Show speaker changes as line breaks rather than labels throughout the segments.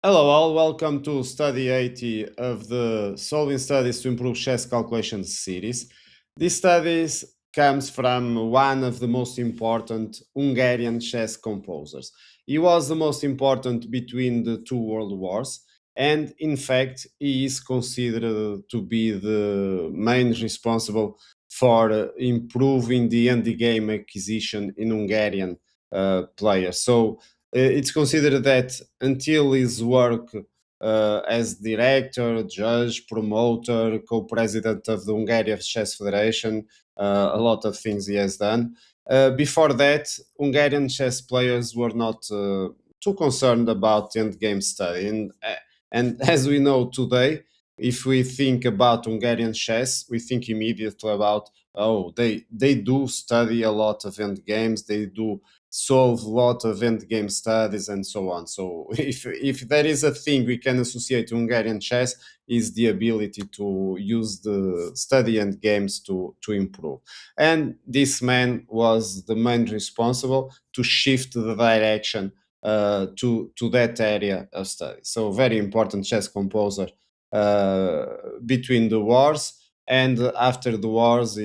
Hello all, welcome to study 80 of the Solving Studies to Improve Chess Calculations series. This studies comes from one of the most important Hungarian chess composers. He was the most important between the two world wars, and in fact, he is considered to be the main responsible for improving the endgame acquisition in Hungarian players. It's considered that until his work as director, judge, promoter, co-president of the Hungarian Chess Federation, a lot of things he has done. Before that, Hungarian chess players were not too concerned about endgame study, and as we know today, if we think about Hungarian chess, we think immediately about they do study a lot of end games, they do solve a lot of end game studies and so on. So if there is a thing we can associate to Hungarian chess is the ability to use the study end games to improve. And this man was the main responsible to shift the direction to that area of study. So very important chess composer uh, between the wars. And after the wars,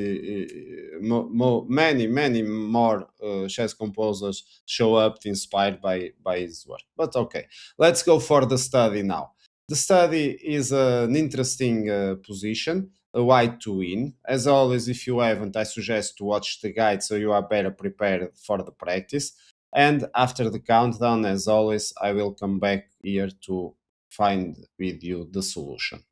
many more chess composers show up inspired by his work. But okay, let's go for the study now. The study is an interesting position, a white to win. As always, if you haven't, I suggest to watch the guide so you are better prepared for the practice. And after the countdown, as always, I will come back here to find with you the solution.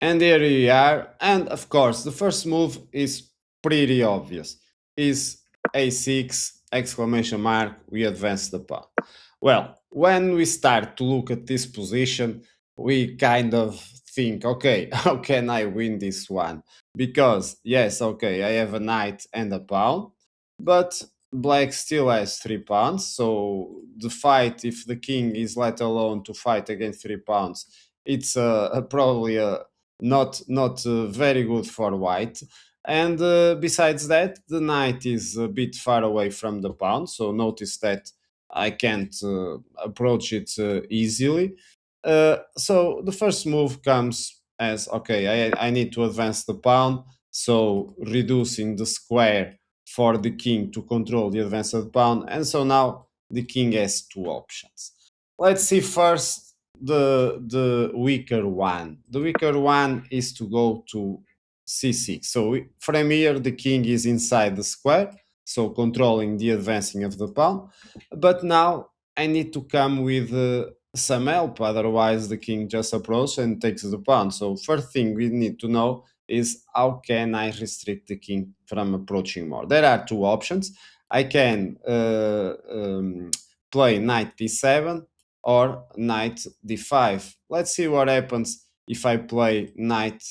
And here we are. And of course, the first move is pretty obvious. Is a6 exclamation mark, we advance the pawn. Well, when we start to look at this position, we kind of think, okay, how can I win this one? Because yes, okay, I have a knight and a pawn, but black still has 3 pawns. So the fight, if the king is let alone to fight against 3 pawns, it's probably not very good for white. And besides that, the knight is a bit far away from the pawn, so notice that I can't approach it easily. So the first move comes as, okay, I need to advance the pawn, so reducing the square for the king to control the advanced pawn, and so now the king has 2 options. Let's see first the weaker one. The weaker one is to go to c6. So from here the king is inside the square, so controlling the advancing of the pawn. But now I need to come with some help, otherwise the king just approaches and takes the pawn. So first thing we need to know is how can I restrict the king from approaching more. There are 2 options. I can play knight d7 or knight d5. Let's see what happens if I play knight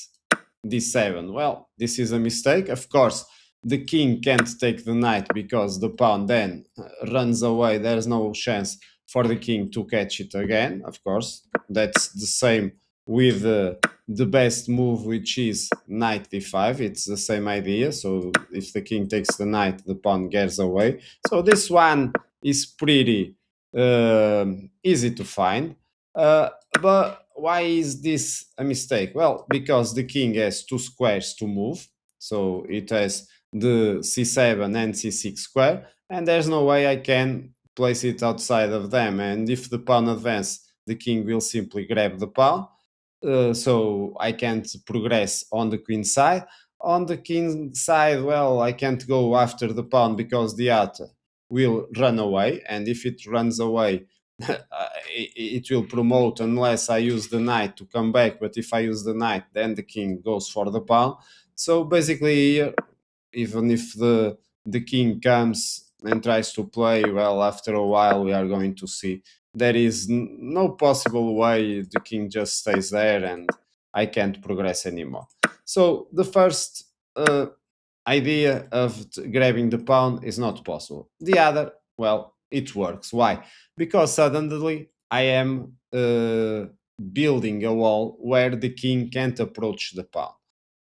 d7. Well, this is a mistake. Of course, the king can't take the knight because the pawn then runs away. There's no chance for the king to catch it again. Of course, that's the same with the best move, which is knight d5. It's the same idea. So if the king takes the knight, the pawn gets away. So this one is pretty easy to find. But why is this a mistake? Well, because the king has 2 squares to move. So it has the c7 and c6 square, and there's no way I can place it outside of them. And if the pawn advances, the king will simply grab the pawn. So I can't progress on the queen side. On the king side, well, I can't go after the pawn because the other will run away, and if it runs away, it will promote unless I use the knight to come back. But if I use the knight, then the king goes for the pawn. So basically, even if the king comes and tries to play, well, after a while we are going to see there is no possible way the king just stays there and I can't progress anymore. So the first idea of grabbing the pawn is not possible. The other, well, it works. Why? Because suddenly I am building a wall where the king can't approach the pawn.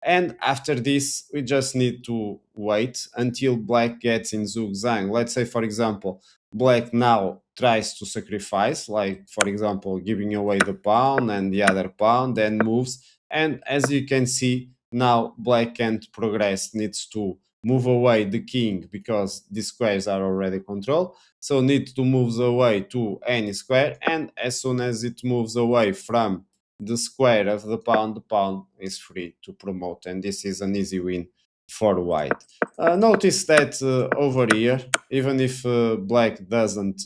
And after this, we just need to wait until black gets in zugzwang. Let's say, for example, black now tries to sacrifice, like, for example, giving away the pawn and the other pawn, then moves. And as you can see, now black can't progress, needs to move away the king because the squares are already controlled. So need to move away to any square, and as soon as it moves away from the square of the pawn is free to promote, and this is an easy win for white. Notice that over here, even if black doesn't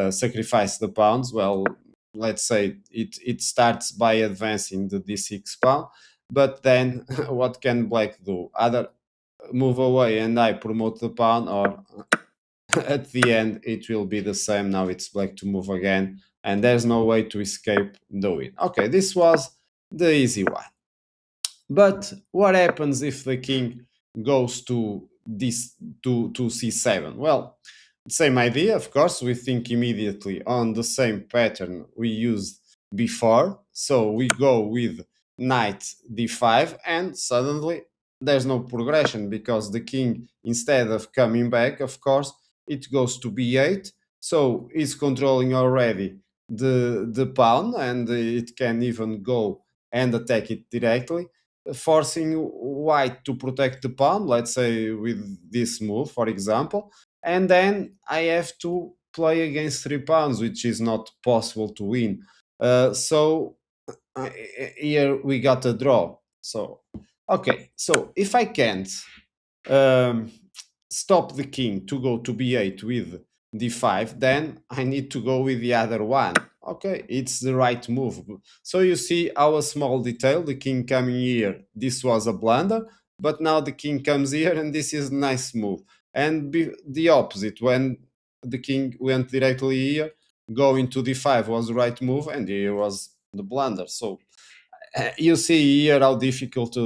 sacrifice the pawns, well, let's say it starts by advancing the d6 pawn, but then what can black do? Either move away and I promote the pawn, or at the end it will be the same. Now it's black to move again, and there's no way to escape the win. Okay, this was the easy one. But what happens if the king goes to this to c7? Well, same idea, of course. We think immediately on the same pattern we used before. So we go with knight d5, and suddenly there's no progression because the king, instead of coming back, of course, it goes to b8. So it's controlling already the pawn, and it can even go and attack it directly, forcing white to protect the pawn, let's say with this move, for example. And then I have to play against 3 pawns, which is not possible to win. So here we got a draw. So, okay, so if I can't um, stop the king to go to b8 with d5, then I need to go with the other one. Okay, it's the right move. So you see our small detail, the king coming here, this was a blunder, but now the king comes here and this is a nice move. And the opposite, when the king went directly here, going to d5 was the right move, and here was the blunder. So you see here how difficult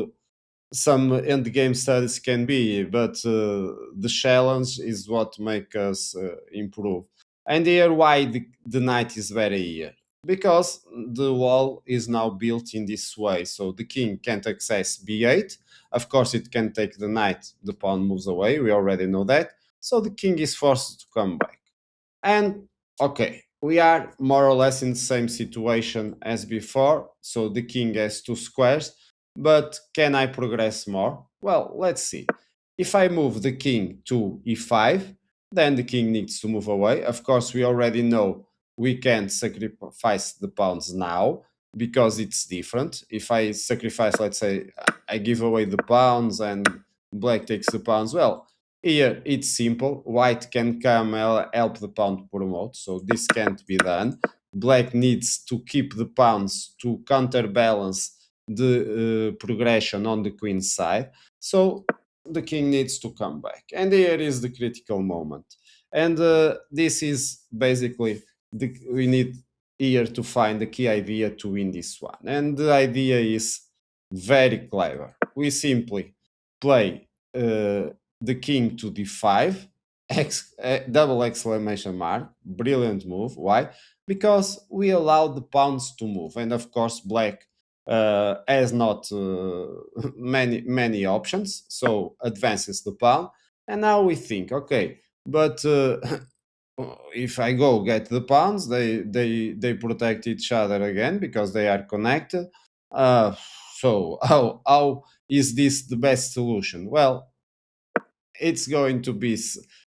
some end game studies can be, but the challenge is what makes us improve. And here, why the knight is better here? Because the wall is now built in this way, so the king can't access b8. Of course, it can take the knight, the pawn moves away. We already know that. So the king is forced to come back. And okay, we are more or less in the same situation as before. So the king has two squares, but can I progress more? Well, let's see. If I move the king to e5, then the king needs to move away. Of course, we already know we can sacrifice the pawns now because it's different. If I sacrifice, let's say, I give away the pawns and black takes the pawns, well, here it's simple. White can come help the pawn to promote, so this can't be done. Black needs to keep the pawns to counterbalance the progression on the queen side. So the king needs to come back. And here is the critical moment. And this is basically we need here to find the key idea to win this one. And the idea is very clever. We simply play the king to d5, double exclamation mark, brilliant move. Why? Because we allow the pawns to move, and of course black has not many options, so advances the pawn. And now we think, okay, but if I go get the pawns, they protect each other again because they are connected. So how is this the best solution? Well, it's going to be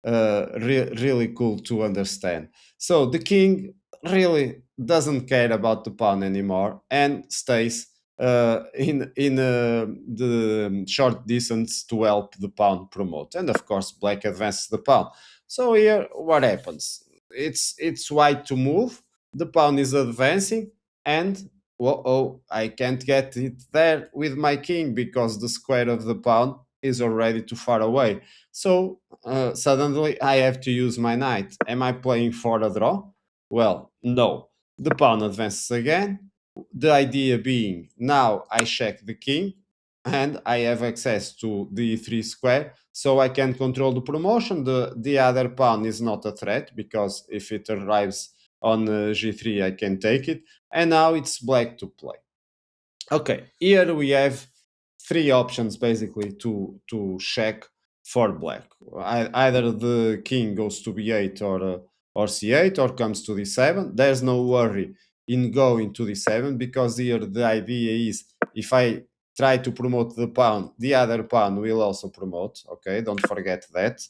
really cool to understand. So the king really doesn't care about the pawn anymore and stays in the short distance to help the pawn promote. And of course, black advances the pawn. So here, what happens? It's white to move. The pawn is advancing, and oh, I can't get it there with my king because the square of the pawn is already too far away. So suddenly I have to use my knight. Am I playing for a draw? Well, no. The pawn advances again. The idea being now I check the king and I have access to the e3 square, so I can control the promotion. The other pawn is not a threat because if it arrives on g3, I can take it. And now it's black to play. Okay, here we have three options basically to check for black. Either the king goes to b8 or c8 or comes to d7. There's no worry in going to d7 because here the idea is if I try to promote the pawn, the other pawn will also promote. Okay, don't forget that.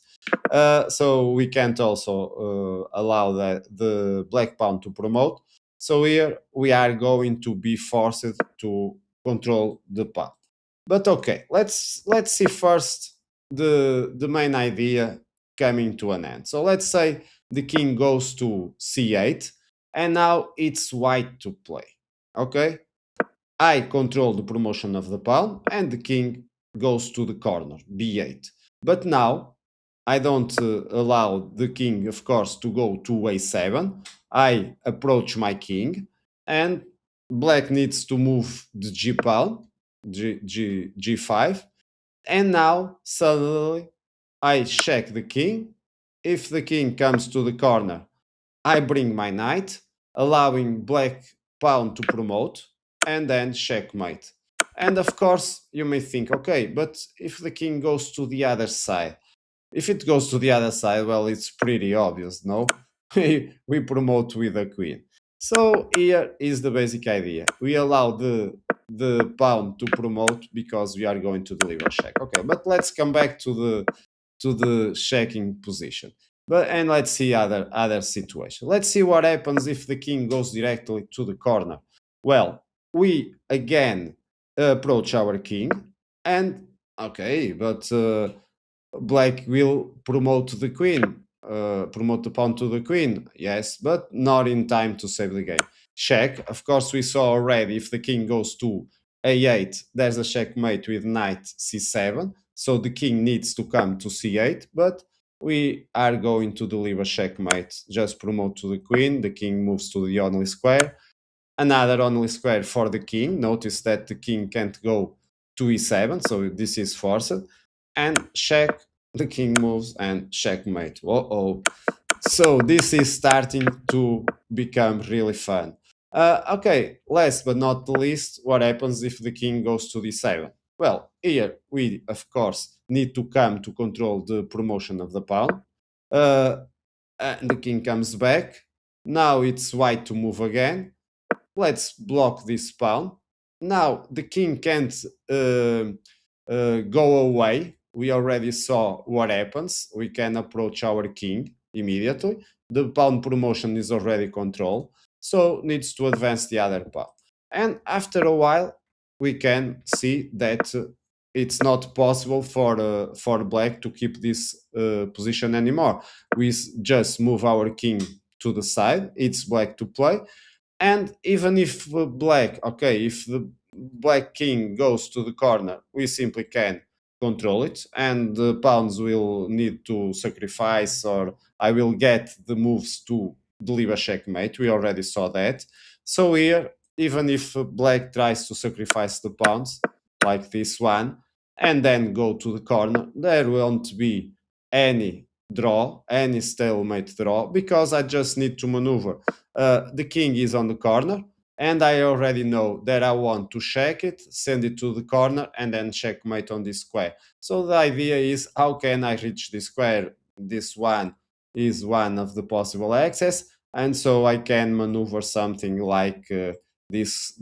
So we can't also allow the black pawn to promote. So here we are going to be forced to control the path. But okay, let's see first the main idea coming to an end. So let's say the king goes to c8 and now it's white to play. Okay? I control the promotion of the pawn and the king goes to the corner, b8. But now I don't allow the king, of course, to go to a7. I approach my king and black needs to move the g pawn, g5. And now suddenly I check the king. If the king comes to the corner, I bring my knight, allowing black pawn to promote, and then checkmate. And of course, you may think, okay, but if the king goes to the other side, if it goes to the other side, well, it's pretty obvious, no? We promote with a queen. So here is the basic idea. We allow the pawn to promote because we are going to deliver check. Okay, but let's come back to the checking position. But and let's see other situation. Let's see what happens if the king goes directly to the corner. Well, we again approach our king, and okay, but black will promote the queen. promote the pawn to the queen. Yes, but not in time to save the game. Check. Of course, we saw already if the king goes to a8, there's a checkmate with knight c7. So the king needs to come to c8, but we are going to deliver checkmate. Just promote to the queen. The king moves to the only square. Another only square for the king. Notice that the king can't go to e7, so this is forced. And check, the king moves and checkmate. Uh-oh. So this is starting to become really fun. Okay, last but not the least, what happens if the king goes to d7? Well, here we, of course, need to come to control the promotion of the pawn. And the king comes back. Now it's white to move again. Let's block this pawn. Now the king can't go away. We already saw what happens. We can approach our king immediately. The pawn promotion is already controlled, so needs to advance the other pawn. And after a while, we can see that it's not possible for black to keep this position anymore. We just move our king to the side. It's black to play. And even if black, okay, if the black king goes to the corner, we simply can control it, and the pawns will need to sacrifice, or I will get the moves to deliver checkmate. We already saw that. So here, even if black tries to sacrifice the pawns, like this one, and then go to the corner, there won't be any draw, any stalemate draw, because I just need to maneuver. The king is on the corner, and I already know that I want to check it, send it to the corner, and then checkmate on this square. So the idea is, how can I reach this square? This one is one of the possible access, and so I can maneuver something like this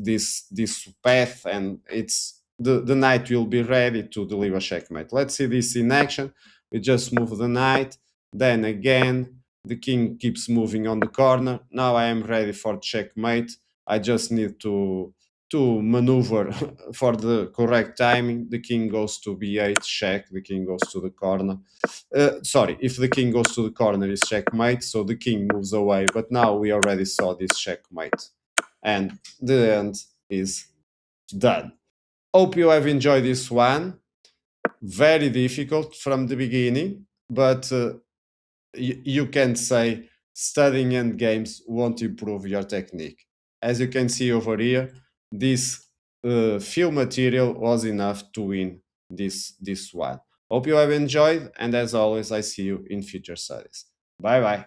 path, and it's the knight will be ready to deliver checkmate. Let's see this in action. We just move the knight, then again the king keeps moving on the corner. Now I am ready for checkmate. I just need to maneuver for the correct timing. The king goes to b8, check. The king goes to the corner. Sorry, if the king goes to the corner, is checkmate. So the king moves away. But now we already saw this checkmate, and the end is done. Hope you have enjoyed this one. Very difficult from the beginning, but you can say studying endgames won't improve your technique. As you can see over here, this few material was enough to win this one. Hope you have enjoyed, and as always, I see you in future studies. Bye bye.